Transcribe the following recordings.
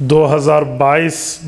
2022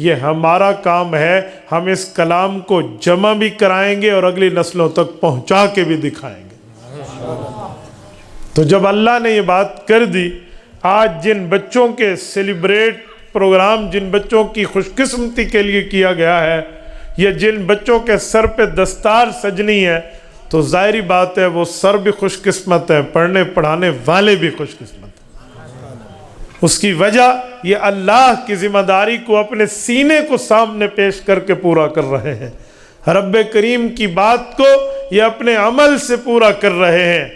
یہ ہمارا کام ہے، ہم اس کلام کو جمع بھی کرائیں گے اور اگلی نسلوں تک پہنچا کے بھی دکھائیں گے۔ تو جب اللہ نے یہ بات کر دی، آج جن بچوں کے سیلیبریٹ پروگرام، جن بچوں کی خوش قسمتی کے لیے کیا گیا ہے، یا جن بچوں کے سر پہ دستار سجنی ہے، تو ظاہری بات ہے وہ سر بھی خوش قسمت ہے، پڑھنے پڑھانے والے بھی خوش قسمت ہیں۔ اس کی وجہ یہ اللہ کی ذمہ داری کو اپنے سینے کو سامنے پیش کر کے پورا کر رہے ہیں، رب کریم کی بات کو یہ اپنے عمل سے پورا کر رہے ہیں۔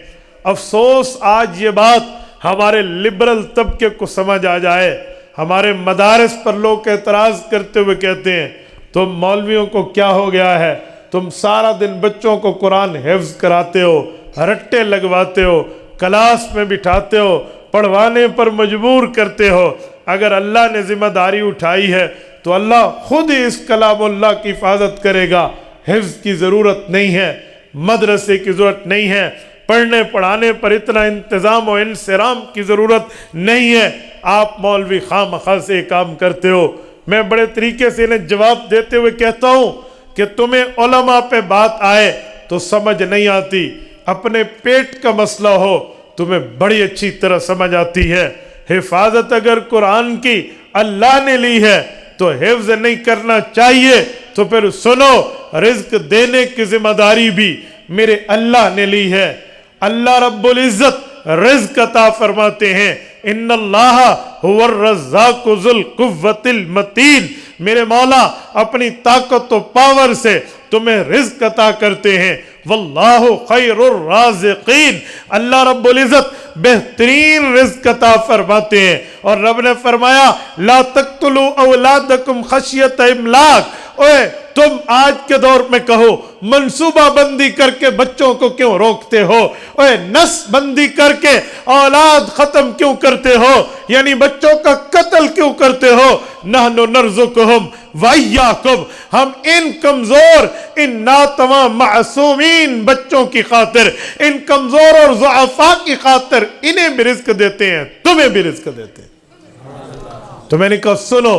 افسوس آج یہ بات ہمارے لبرل طبقے کو سمجھ آ جائے، ہمارے مدارس پر لوگ اعتراض کرتے ہوئے کہتے ہیں تم مولویوں کو کیا ہو گیا ہے، تم سارا دن بچوں کو قرآن حفظ کراتے ہو، رٹے لگواتے ہو، کلاس میں بٹھاتے ہو، پڑھوانے پر مجبور کرتے ہو۔ اگر اللہ نے ذمہ داری اٹھائی ہے تو اللہ خود ہی اس کلام اللہ کی حفاظت کرے گا۔ حفظ کی ضرورت نہیں ہے، مدرسے کی ضرورت نہیں ہے، پڑھنے پڑھانے پر اتنا انتظام و انصرام کی ضرورت نہیں ہے۔ آپ مولوی خواہ سے کام کرتے ہو۔ میں بڑے طریقے سے انہیں جواب دیتے ہوئے کہتا ہوں کہ تمہیں علماء پہ بات آئے تو سمجھ نہیں آتی، اپنے پیٹ کا مسئلہ ہو تمہیں بڑی اچھی طرح سمجھ آتی ہے۔ حفاظت اگر قرآن کی اللہ نے لی ہے تو حفظ نہیں کرنا چاہیے، تو پھر سنو، رزق دینے کی ذمہ داری بھی میرے اللہ نے لی ہے۔ اللہ رب العزت رزق عطا فرماتے ہیں، ان اللہ هو الرزاق ذو القوۃ المتین، میرے مولا اپنی طاقت و پاور سے تمہیں رزق عطا کرتے ہیں۔ واللہ خیر الرازقین، اللہ رب العزت بہترین رزق عطا فرماتے ہیں۔ اور رب نے فرمایا لا تقتلوا اولادکم خشیۃ املاق، اوے تم آج کے دور میں کہو منصوبہ بندی کر کے بچوں کو کیوں روکتے ہو، اوے نسل بندی کر کے اولاد ختم کیوں کرتے ہو، یعنی بچوں کا قتل کیوں کرتے ہو۔ نحن نرزقہم وإیاکم، ہم ان کمزور، ان ناتواں معصومین بچوں کی خاطر، ان کمزور اور ضعفاء کی خاطر انہیں بھی رزق دیتے ہیں، تمہیں بھی رزق دیتے ہیں۔ تو میں نے کہا سنو،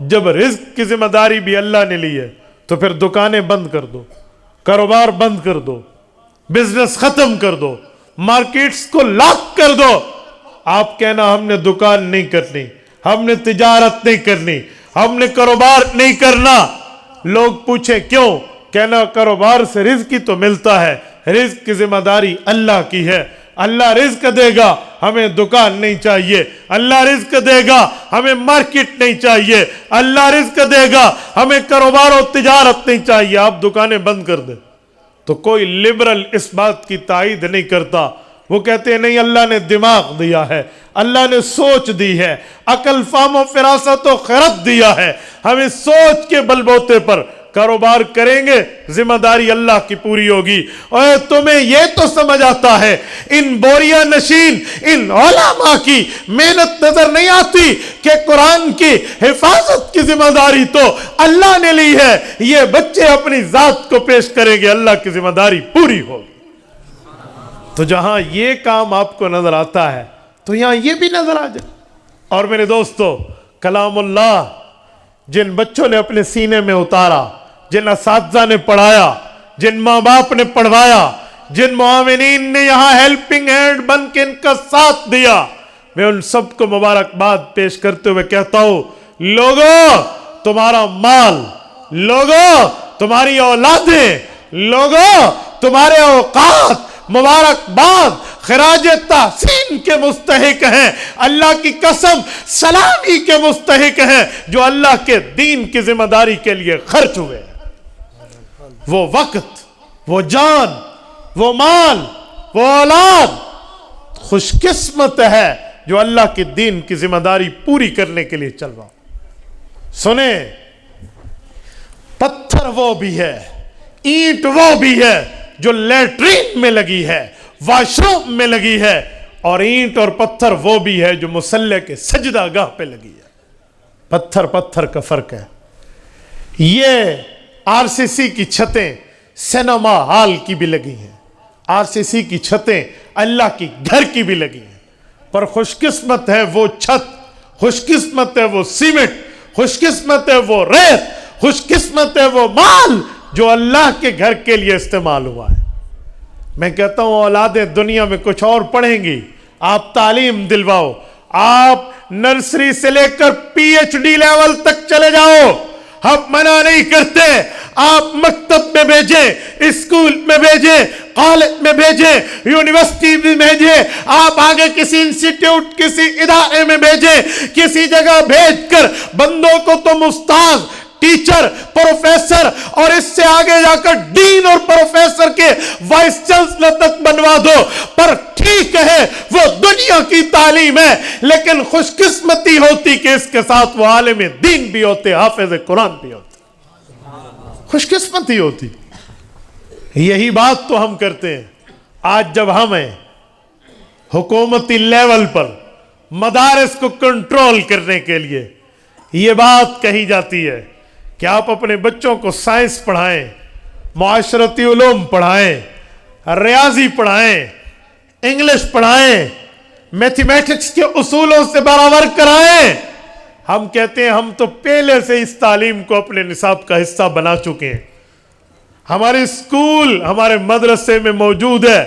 جب رزق کی ذمہ داری بھی اللہ نے لی ہے تو پھر دکانیں بند کر دو، کاروبار بند کر دو، بزنس ختم کر دو، مارکیٹس کو لاک کر دو۔ آپ کہنا ہم نے دکان نہیں کرنی، ہم نے تجارت نہیں کرنی، ہم نے کاروبار نہیں کرنا۔ لوگ پوچھیں کیوں، کہنا کاروبار سے رزق ہی تو ملتا ہے، رزق کی ذمہ داری اللہ کی ہے، اللہ رزق دے گا، ہمیں دکان نہیں چاہیے، اللہ رزق دے گا، ہمیں مارکیٹ نہیں چاہیے، اللہ رزق دے گا، ہمیں کاروبار و تجارت نہیں چاہیے، آپ دکانیں بند کر دیں۔ تو کوئی لبرل اس بات کی تائید نہیں کرتا، وہ کہتے ہیں نہیں اللہ نے دماغ دیا ہے، اللہ نے سوچ دی ہے، عقل فہم و فراست و خرد دیا ہے، ہمیں سوچ کے بلبوتے پر کاروبار کریں گے، ذمہ داری اللہ کی پوری ہوگی۔ اور تمہیں یہ تو سمجھ آتا ہے، ان بوریا نشین ان علماء کی محنت نظر نہیں آتی کہ قرآن کی حفاظت کی ذمہ داری تو اللہ نے لی ہے، یہ بچے اپنی ذات کو پیش کریں گے، اللہ کی ذمہ داری پوری ہوگی۔ تو جہاں یہ کام آپ کو نظر آتا ہے تو یہاں یہ بھی نظر آ جائے۔ اور میرے دوستو، کلام اللہ جن بچوں نے اپنے سینے میں اتارا، جن اساتذہ نے پڑھایا، جن ماں باپ نے پڑھوایا، جن معاونین نے یہاں ہیلپنگ ہینڈ بن کے ان کا ساتھ دیا، میں ان سب کو مبارکباد پیش کرتے ہوئے کہتا ہوں، لوگوں تمہارا مال، لوگوں تمہاری اولادیں، لوگوں تمہارے اوقات مبارکباد خراج تحسین کے مستحق ہیں، اللہ کی قسم سلامی کے مستحق ہیں، جو اللہ کے دین کی ذمہ داری کے لیے خرچ ہوئے۔ وہ وقت، وہ جان، وہ مال، وہ اولاد، خوش قسمت ہے جو اللہ کے دین کی ذمہ داری پوری کرنے کے لیے چل رہا۔ سنیں، پتھر وہ بھی ہے، اینٹ وہ بھی ہے جو لیٹرین میں لگی ہے، واش روم میں لگی ہے، اور اینٹ اور پتھر وہ بھی ہے جو مصلی کے سجدہ گاہ پہ لگی ہے۔ پتھر پتھر کا فرق ہے۔ یہ آر سی سی کی چھتیں سینما ہال کی بھی لگی ہیں، آر سی سی کی چھتیں اللہ کی گھر کی بھی لگی ہیں، پر خوش قسمت ہے وہ چھت، خوش قسمت ہے وہ سیمنٹ، خوش قسمت ہے وہ ریت، خوش قسمت ہے وہ مال جو اللہ کے گھر کے لیے استعمال ہوا ہے۔ میں کہتا ہوں اولادیں دنیا میں کچھ اور پڑھیں گی، آپ تعلیم دلواؤ، آپ نرسری سے لے کر پی ایچ ڈی لیول تک چلے جاؤ، ہم منع نہیں کرتے، آپ مکتب میں بھیجیں، اسکول میں بھیجیں، کالج میں بھیجیں، یونیورسٹی میں بھیجیں، آپ آگے کسی انسٹیٹیوٹ کسی ادارے میں بھیجیں، کسی جگہ بھیج کر بندوں کو تم استاذ، ٹیچر، پروفیسر اور اس سے آگے جا کر ڈین اور پروفیسر کے وائس چانسلر تک بنوا دو، پر ٹھیک ہے وہ دنیا کی تعلیم ہے، لیکن خوش قسمتی ہوتی کہ اس کے ساتھ وہ عالم دین بھی ہوتے، حافظ قرآن بھی ہوتے، خوش قسمتی ہوتی۔ یہی بات تو ہم کرتے ہیں۔ آج جب ہمیں حکومتی لیول پر مدارس کو کنٹرول کرنے کے لیے یہ بات کہی جاتی ہے کہ آپ اپنے بچوں کو سائنس پڑھائیں، معاشرتی علوم پڑھائیں، ریاضی پڑھائیں، انگلش پڑھائیں، میتھمیٹکس کے اصولوں سے برابر کرائیں، ہم کہتے ہیں ہم تو پہلے سے اس تعلیم کو اپنے نصاب کا حصہ بنا چکے ہیں، ہمارے اسکول ہمارے مدرسے میں موجود ہے،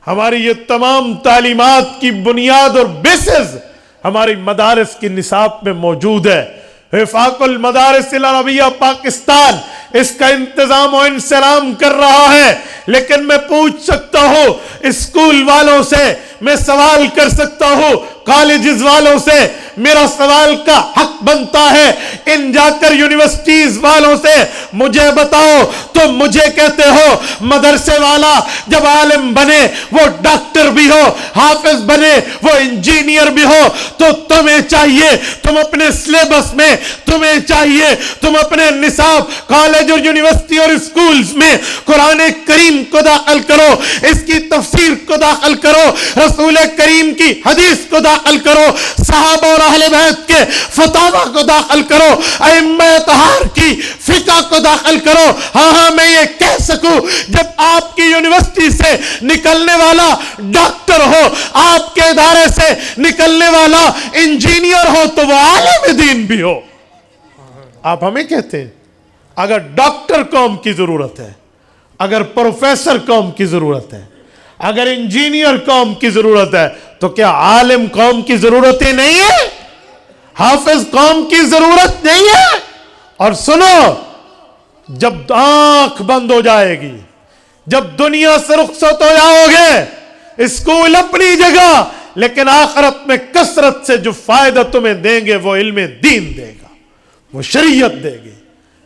ہماری یہ تمام تعلیمات کی بنیاد اور بیسز ہماری مدارس کی نصاب میں موجود ہے۔ وفاق المدارس العربیہ پاکستان اس کا انتظام و انسلام کر رہا ہے، لیکن میں پوچھ سکتا ہوں اسکول والوں سے، میں سوال کر سکتا ہوں کالجز والوں سے، میرا سوال کا حق بنتا ہے ان جا کر یونیورسٹیز والوں سے، مجھے بتاؤ تم مجھے کہتے ہو مدرسے والا جب عالم بنے وہ ڈاکٹر بھی ہو، حافظ بنے وہ انجینئر بھی ہو، تو تمہیں چاہیے تم اپنے سلیبس میں، تمہیں چاہیے تم اپنے نصاب کالج اور یونیورسٹی اور اسکولز میں قرآن کریم کو داخل کرو، اس کی تفسیر کو داخل کرو، رسول کریم کی حدیث کو داخل کرو، صحابہ اور اہل بیت کے فتاوی کو داخل کرو، ائمہ طہار کی فقہ کو داخل کرو۔ ہاں میں یہ کہہ سکوں جب آپ کی یونیورسٹی سے نکلنے والا ڈاکٹر ہو، آپ کے ادارے سے نکلنے والا انجینئر ہو، تو وہ عالم دین بھی ہو۔ آپ ہمیں کہتے ہیں اگر ڈاکٹر قوم کی ضرورت ہے، اگر پروفیسر قوم کی ضرورت ہے، اگر انجینئر قوم کی ضرورت ہے، تو کیا عالم قوم کی ضرورت ہی نہیں ہے؟ حافظ قوم کی ضرورت نہیں ہے؟ اور سنو، جب آنکھ بند ہو جائے گی، جب دنیا سے رخصت ہو جاؤ گے، اسکول اپنی جگہ، لیکن آخرت میں کثرت سے جو فائدہ تمہیں دیں گے وہ علم دین دے گا، وہ شریعت دے گی۔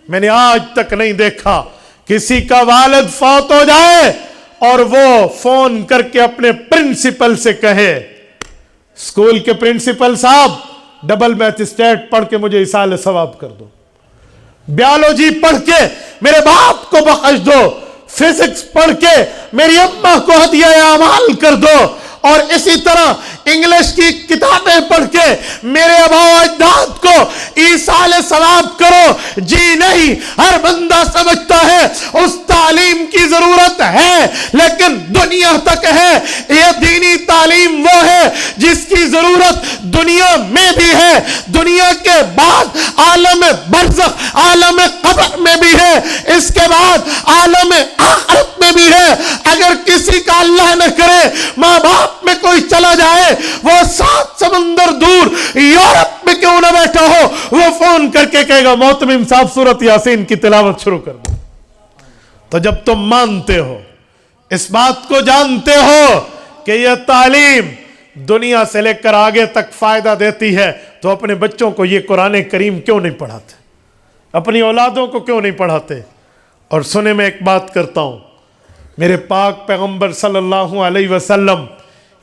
میں نے آج تک نہیں دیکھا کسی کا والد فوت ہو جائے اور وہ فون کر کے اپنے پرنسپل سے کہے اسکول کے پرنسپل صاحب ڈبل میتھ اسٹیٹ پڑھ کے مجھے ایصال ثواب کر دو، بیالوجی پڑھ کے میرے باپ کو بخش دو، فزکس پڑھ کے میری اماں کو ہدیہ اعمال کر دو، اور اسی طرح انگلش کی کتابیں پڑھ کے میرے آباء و اجداد کو ایصال ثواب کرو۔ جی نہیں، ہر بندہ سمجھتا ہے اس تعلیم کی ضرورت ہے، لیکن دنیا تک ہے۔ یہ دینی تعلیم وہ ہے جس کی ضرورت دنیا میں بھی ہے، دنیا کے بعد عالم برزخ عالم قبر میں بھی ہے، اس کے بعد عالم آخرت میں بھی ہے۔ اگر کسی کا اللہ نہ کرے ماں باپ میں کوئی چلا جائے، وہ 7 سمندر دور یورپ میں کیوں نہ بیٹھا ہو، وہ فون کر کے کہے گا محتمم صاحب سورۃ یاسین کی تلاوت شروع کر دو۔ تو جب تم مانتے ہو، اس بات کو جانتے ہو کہ یہ تعلیم دنیا سے لے کر آگے تک فائدہ دیتی ہے، تو اپنے بچوں کو یہ قرآن کریم کیوں نہیں پڑھاتے؟ اپنی اولادوں کو کیوں نہیں پڑھاتے؟ اور سنے میں ایک بات کرتا ہوں، میرے پاک پیغمبر صلی اللہ علیہ وسلم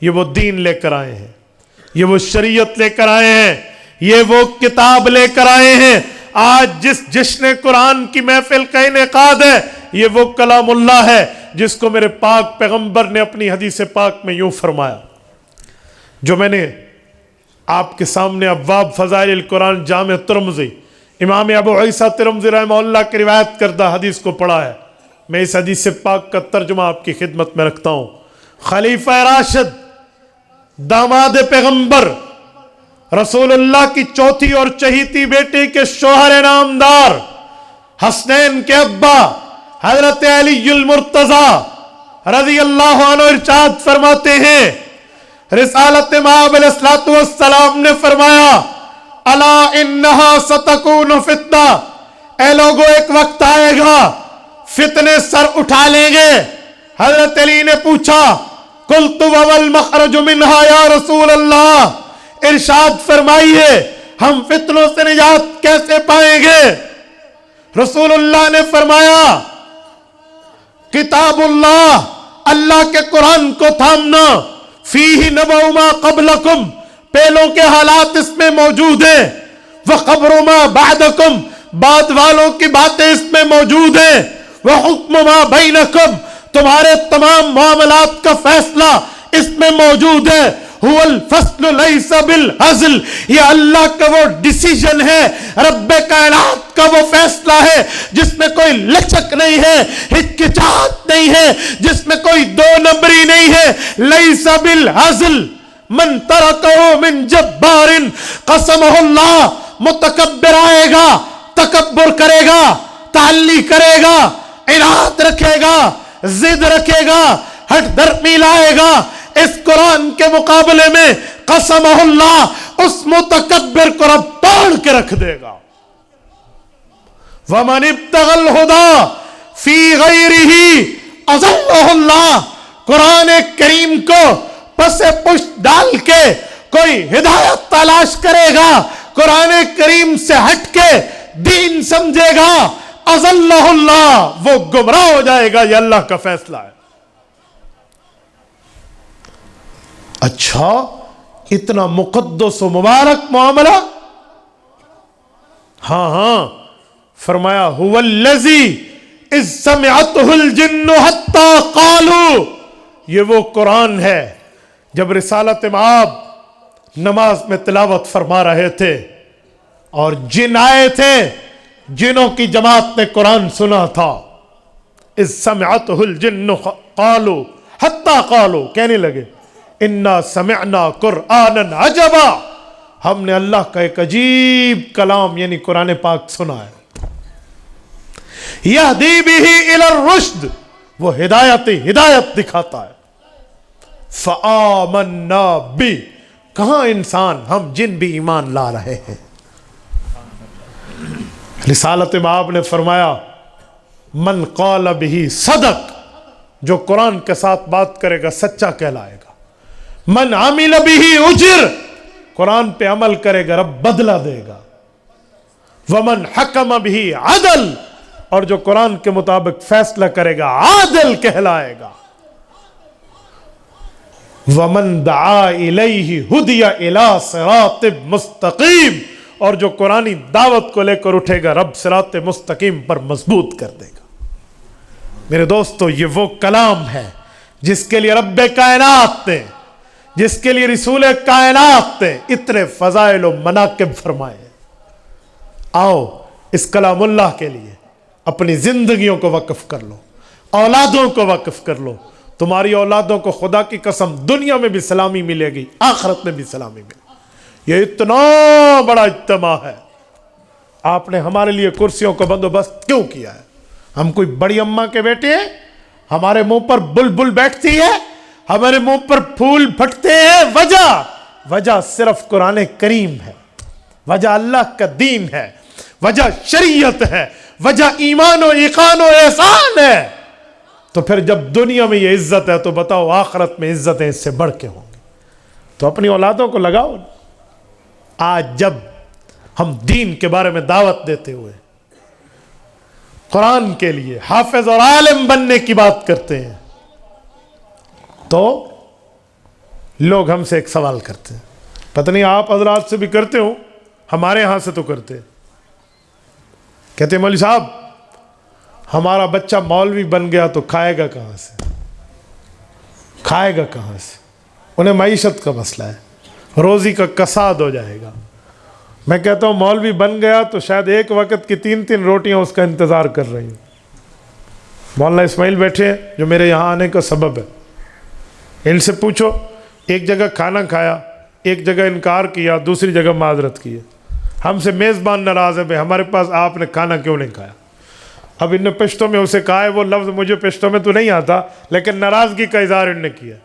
یہ وہ دین لے کر آئے ہیں، یہ وہ شریعت لے کر آئے ہیں، یہ وہ کتاب لے کر آئے ہیں۔ آج جس جشن قرآن کی محفل کا انعقاد ہے، یہ وہ کلام اللہ ہے جس کو میرے پاک پیغمبر نے اپنی حدیث پاک میں یوں فرمایا، جو میں نے آپ کے سامنے ابواب فضائل القرآن جامع ترمذی امام ابو عیسیٰ ترمذی رحمہ اللہ کی روایت کردہ حدیث کو پڑھا ہے۔ میں اس حدیث پاک کا ترجمہ آپ کی خدمت میں رکھتا ہوں۔ خلیفہ راشد، داماد پیغمبر، رسول اللہ کی چوتھی اور چہیتی بیٹی کے شوہر نامدار حسنین کے ابا حضرت علی المرتضی رضی اللہ عنہ ارشاد فرماتے ہیں، رسالت مآب علیہ الصلوۃ والسلام نے فرمایا، الا انہا ستکون فتنہ، اے لوگوں ایک وقت آئے گا فتنے سر اٹھا لیں گے۔ حضرت علی نے پوچھا، قلت والمخرج منہا یا رسول اللہ، ارشاد فرمائیے ہم فتنوں سے نجات کیسے پائیں گے؟ رسول اللہ نے فرمایا، کتاب اللہ، اللہ کے قرآن کو تھامنا، فیہ نبأ ما قبلکم، پہلوں کے حالات اس میں موجود ہیں، وخبر ما بعدکم، بعد والوں کی باتیں اس میں موجود ہیں، وحکم ما بینکم، تمہارے تمام معاملات کا فیصلہ اس میں موجود ہے۔ هو الفصل لیس بالہزل، یہ اللہ کا وہ ڈیسیجن ہے، رب کائنات کا وہ فیصلہ ہے جس میں کوئی لچک نہیں ہے، ہچکچاہٹ نہیں ہے، جس میں کوئی دو نمبری نہیں ہے۔ لیس بالہزل من ترکہ من جبار قسمہ اللہ، متکبر آئے گا، تکبر کرے گا، تعلی کرے گا، عناد رکھے گا، ضد رکھے گا، ہٹ درمی لائے گا، اس قرآن کے مقابلے میں قسمہ اللہ اس متکبر کو رب توڑ کے رکھ دے گا۔ وَمَنِ ابْتَغَى الْهُدَى فِي غَيْرِهِ أَضَلَّهُ اللَّهُ، قرآن کریم کو پس پشت ڈال کے کوئی ہدایت تلاش کرے گا، قرآن کریم سے ہٹ کے دین سمجھے گا، أَضَلَّهُ اللَّهُ، وہ گمراہ ہو جائے گا۔ یہ اللہ کا فیصلہ ہے۔ اچھا، اتنا مقدس و مبارک معاملہ؟ ہاں، فرمایا هو الذی اذ سمعته الجن حتی قالوا، یہ وہ قرآن ہے جب رسالت مآب نماز میں تلاوت فرما رہے تھے اور جن آئے تھے، جنوں کی جماعت نے قرآن سنا تھا، اذ سمعته الجن قالوا حتی قالوا، کہنے لگے انا سمعنا قرآنا عجبا، ہم نے اللہ کا ایک عجیب کلام یعنی قرآن پاک سنا ہے، یہدی بہ الی الرشد، وہ ہدایت دکھاتا ہے، فآمنا بہ، کہاں انسان، ہم جن بھی ایمان لا رہے ہیں۔ رسالت مآب نے فرمایا، من قال بہ صدق، جو قرآن کے ساتھ بات کرے گا سچا کہلائے گا، من عمل بہ اجر، قرآن پہ عمل کرے گا رب بدلہ دے گا، ومن حکم بہ عدل، اور جو قرآن کے مطابق فیصلہ کرے گا عادل کہلائے گا، ومن دعا الیہ ہدی الی صراط مستقیم، اور جو قرآنی دعوت کو لے کر اٹھے گا رب صراط مستقیم پر مضبوط کر دے گا۔ میرے دوستو، یہ وہ کلام ہے جس کے لیے رب کائنات نے، جس کے لیے رسول کائنات نے اتنے فضائل و مناقب فرمائے۔ آؤ اس کلام اللہ کے لیے اپنی زندگیوں کو وقف کر لو، اولادوں کو وقف کر لو، تمہاری اولادوں کو خدا کی قسم دنیا میں بھی سلامی ملے گی، آخرت میں بھی سلامی ملے گی۔ یہ اتنا بڑا اجتماع ہے، آپ نے ہمارے لیے کرسیوں کا بندوبست کیوں کیا ہے؟ ہم کوئی بڑی اماں کے بیٹے ہیں؟ ہمارے منہ پر بلبل بیٹھتی ہے، ہمارے منہ پر پھول پھٹتے ہیں؟ وجہ صرف قرآن کریم ہے، وجہ اللہ کا دین ہے، وجہ شریعت ہے، وجہ ایمان و ایقان و احسان ہے۔ تو پھر جب دنیا میں یہ عزت ہے تو بتاؤ آخرت میں عزتیں اس سے بڑھ کے ہوں گی۔ تو اپنی اولادوں کو لگاؤ۔ آج جب ہم دین کے بارے میں دعوت دیتے ہوئے قرآن کے لیے حافظ اور عالم بننے کی بات کرتے ہیں تو لوگ ہم سے ایک سوال کرتے ہیں، پتہ نہیں آپ حضرات سے بھی کرتے ہو، ہمارے ہاں سے تو کرتے ہیں، کہتے ہیں مولوی صاحب ہمارا بچہ مولوی بن گیا تو کھائے گا کہاں سے؟ کھائے گا کہاں سے؟ انہیں معیشت کا مسئلہ ہے، روزی کا کساد ہو جائے گا۔ میں کہتا ہوں مولوی بن گیا تو شاید ایک وقت کی 3 روٹیاں اس کا انتظار کر رہی ہیں۔ مولانا اسماعیل بیٹھے ہیں جو میرے یہاں آنے کا سبب ہے، ان سے پوچھو ایک جگہ کھانا کھایا ایک جگہ انکار کیا, دوسری جگہ معذرت کی ہے. ہم سے میزبان ناراض ہے, بھائی ہمارے پاس آپ نے کھانا کیوں نہیں کھایا. اب ان نے پشتوں میں اسے کہا ہے, وہ لفظ مجھے پشتوں میں تو نہیں آتا, لیکن ناراضگی کا اظہار ان نے کیا.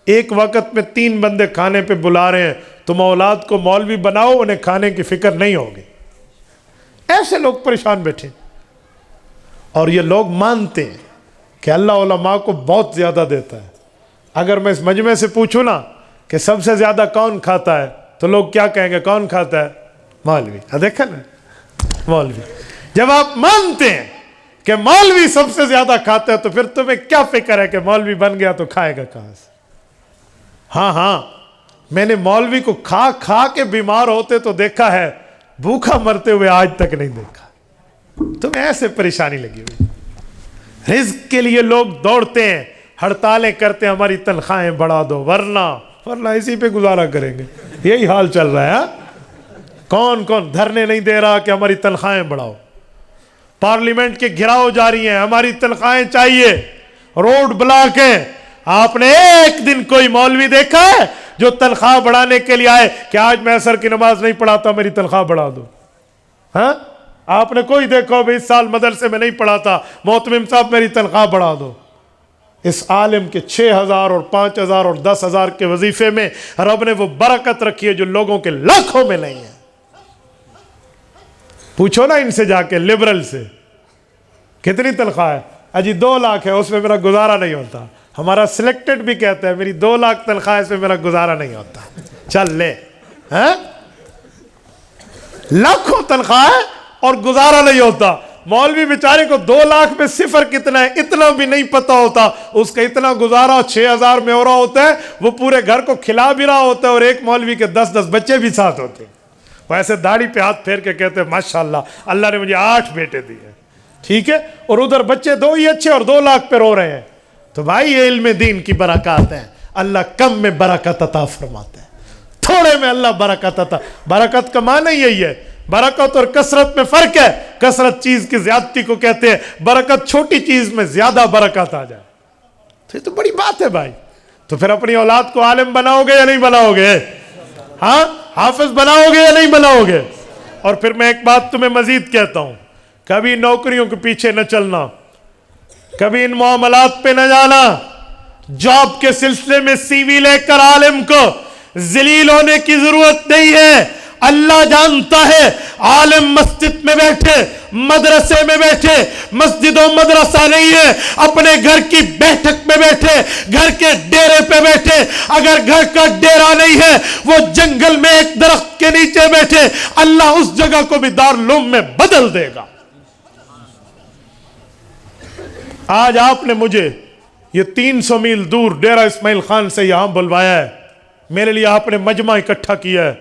ایک وقت میں 3 بندے کھانے پہ بلا رہے ہیں, تم اولاد کو مولوی بناؤ, انہیں کھانے کی فکر نہیں ہوگی. ایسے لوگ پریشان بیٹھے, اور یہ لوگ مانتے ہیں کہ اللہ علماء کو بہت زیادہ دیتا ہے. اگر میں اس مجمع سے پوچھوں نا کہ سب سے زیادہ کون کھاتا ہے, تو لوگ کیا کہیں گے, کون کھاتا ہے؟ مولوی. دیکھا نا, مولوی. جب آپ مانتے ہیں کہ مولوی سب سے زیادہ کھاتا ہے, تو پھر تمہیں کیا فکر ہے کہ مولوی بن گیا تو کھائے گا کہاں سے. ہاں, میں نے مولوی کو کھا کھا کے بیمار ہوتے تو دیکھا ہے, بھوکا مرتے ہوئے آج تک نہیں دیکھا. تمہیں ایسے پریشانی لگی ہوئی. رزق کے لیے لوگ دوڑتے ہیں, ہڑتالیں کرتے ہیں, ہماری تنخواہیں بڑھا دو, ورنہ اسی پہ گزارا کریں گے. یہی حال چل رہا ہے. کون دھرنے نہیں دے رہا کہ ہماری تنخواہیں بڑھاؤ. پارلیمنٹ کے گھراؤ جاری ہیں, ہماری تنخواہیں چاہیے, روڈ بلاک ہیں. آپ نے ایک دن کوئی مولوی دیکھا ہے جو تنخواہ بڑھانے کے لیے آئے کہ آج میں عصر کی نماز نہیں پڑھاتا, میری تنخواہ بڑھا دو؟ ہاں, آپ نے کوئی دیکھا ہو اس سال مدرسے میں نہیں پڑھاتا, محتمم صاحب میری تنخواہ بڑھا دو؟ اس عالم کے 6,000 اور 5,000 اور 10,000 کے وظیفے میں رب نے وہ برکت رکھی ہے جو لوگوں کے لاکھوں میں نہیں ہے. پوچھو نا ان سے جا کے, لبرل سے, کتنی تنخواہ ہے؟ اجی 2 لاکھ ہے, اس میں میرا گزارا نہیں ہوتا. ہمارا سلیکٹڈ بھی کہتا ہے میری 2 لاکھ تنخواہ, اس میں میرا گزارا نہیں ہوتا. چل لے, لاکھوں تنخواہ ہے اور گزارا نہیں ہوتا. مولوی بیچارے کو 2 لاکھ میں صفر کتنا ہے اتنا بھی نہیں پتا ہوتا. اس کا اتنا گزارا 6,000 میں ہو رہا ہوتا ہے, وہ پورے گھر کو کھلا بھی رہا ہوتا ہے, اور ایک مولوی کے 10 بچے بھی ساتھ ہوتے ہیں. وہ ایسے داڑھی پہ ہاتھ پھیر کے کہتے ہیں ماشاءاللہ اللہ نے مجھے 8 بیٹے دیے. ٹھیک ہے, اور ادھر بچے 2 ہی اچھے اور 2 لاکھ پہ رو رہے ہیں. تو بھائی یہ علم دین کی برکات ہیں. اللہ کم میں برکت عطا فرماتے ہیں, تھوڑے میں اللہ برکت عطا. برکت کا معنی یہی ہے. برکت اور کثرت میں فرق ہے. کثرت چیز کی زیادتی کو کہتے ہیں, برکت چھوٹی چیز میں زیادہ برکت آ جائے. تو یہ تو بڑی بات ہے بھائی. تو پھر اپنی اولاد کو عالم بناؤ گے یا نہیں بناؤ گے؟ ہاں, حافظ بناؤ گے یا نہیں بناؤ گے؟ اور پھر میں ایک بات تمہیں مزید کہتا ہوں, کبھی نوکریوں کے پیچھے نہ چلنا, کبھی ان معاملات پہ نہ جانا. جاب کے سلسلے میں سی وی لے کر عالم کو ذلیل ہونے کی ضرورت نہیں ہے. اللہ جانتا ہے عالم مسجد میں بیٹھے, مدرسے میں بیٹھے, مسجد و مدرسہ نہیں ہے, اپنے گھر کی بیٹھک میں بیٹھے, گھر کے ڈیرے پہ بیٹھے. اگر گھر کا ڈیرا نہیں ہے, وہ جنگل میں ایک درخت کے نیچے بیٹھے, اللہ اس جگہ کو بھی دارالعلوم میں بدل دے گا. آج آپ نے مجھے یہ 300 میل دور ڈیرہ اسماعیل خان سے یہاں بلوایا ہے, میرے لیے آپ نے مجمع اکٹھا کیا ہے.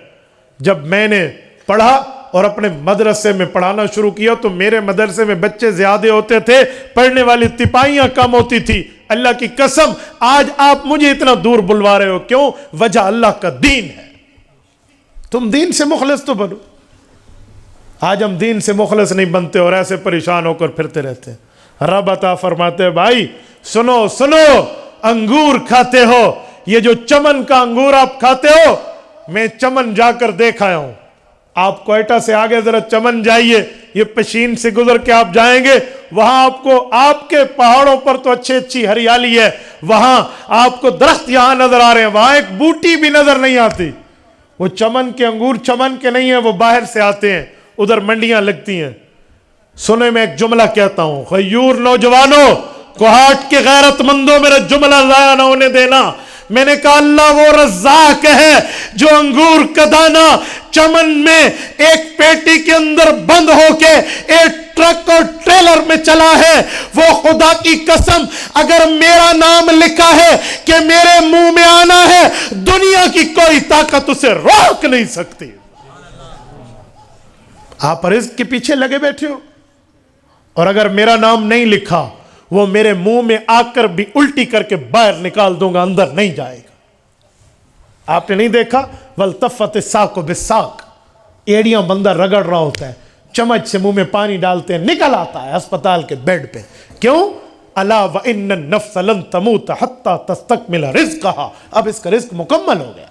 جب میں نے پڑھا اور اپنے مدرسے میں پڑھانا شروع کیا تو میرے مدرسے میں بچے زیادہ ہوتے تھے, پڑھنے والی تپائیاں کم ہوتی تھی. اللہ کی قسم آج آپ مجھے اتنا دور بلوا رہے ہو, کیوں؟ وجہ اللہ کا دین ہے. تم دین سے مخلص تو بنو. آج ہم دین سے مخلص نہیں بنتے اور ایسے پریشان ہو کر پھرتے رہتے ہیں. رب عطا فرماتے ہیں بھائی سنو, انگور کھاتے ہو, یہ جو چمن کا انگور آپ کھاتے ہو, میں چمن جا کر دیکھ آیا ہوں. آپ کوئٹہ سے آگے ذرا چمن جائیے, یہ پشین سے گزر کے آپ جائیں گے, وہاں آپ کو آپ کے پہاڑوں پر تو اچھی ہریالی ہے, وہاں آپ کو درخت یہاں نظر آ رہے ہیں, وہاں ایک بوٹی بھی نظر نہیں آتی. وہ چمن کے انگور چمن کے نہیں ہیں, وہ باہر سے آتے ہیں, ادھر منڈیاں لگتی ہیں. سنے میں ایک جملہ کہتا ہوں, غیور نوجوانوں, کوہاٹ کے غیرت مندوں, میرا جملہ ضائع نہ ہونے دینا. میں نے کہا اللہ وہ رزاق ہے جو انگور کا دانہ چمن میں ایک پیٹی کے اندر بند ہو کے ایک ٹرک اور ٹریلر میں چلا ہے. وہ خدا کی قسم اگر میرا نام لکھا ہے کہ میرے منہ میں آنا ہے, دنیا کی کوئی طاقت اسے روک نہیں سکتی. آپ رزق کے پیچھے لگے بیٹھے ہو, اور اگر میرا نام نہیں لکھا وہ میرے منہ میں آ کر بھی الٹی کر کے باہر نکال دوں گا, اندر نہیں جائے گا. آپ نے نہیں دیکھا وَالْتَفَّتِ السَّاقُ بِالسَّاقِ, ایڑیاں بندہ رگڑ رہا ہوتا ہے, چمچ سے منہ میں پانی ڈالتے ہیں, نکل آتا ہے ہسپتال کے بیڈ پہ. کیوں؟ الا وَإِنَّ النَّفْسَ لَن تَمُوتَ حَتَّى تَسْتَكْمِلَ رِزْقَهَا, اب اس کا رزق مکمل ہو گیا.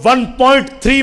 1.3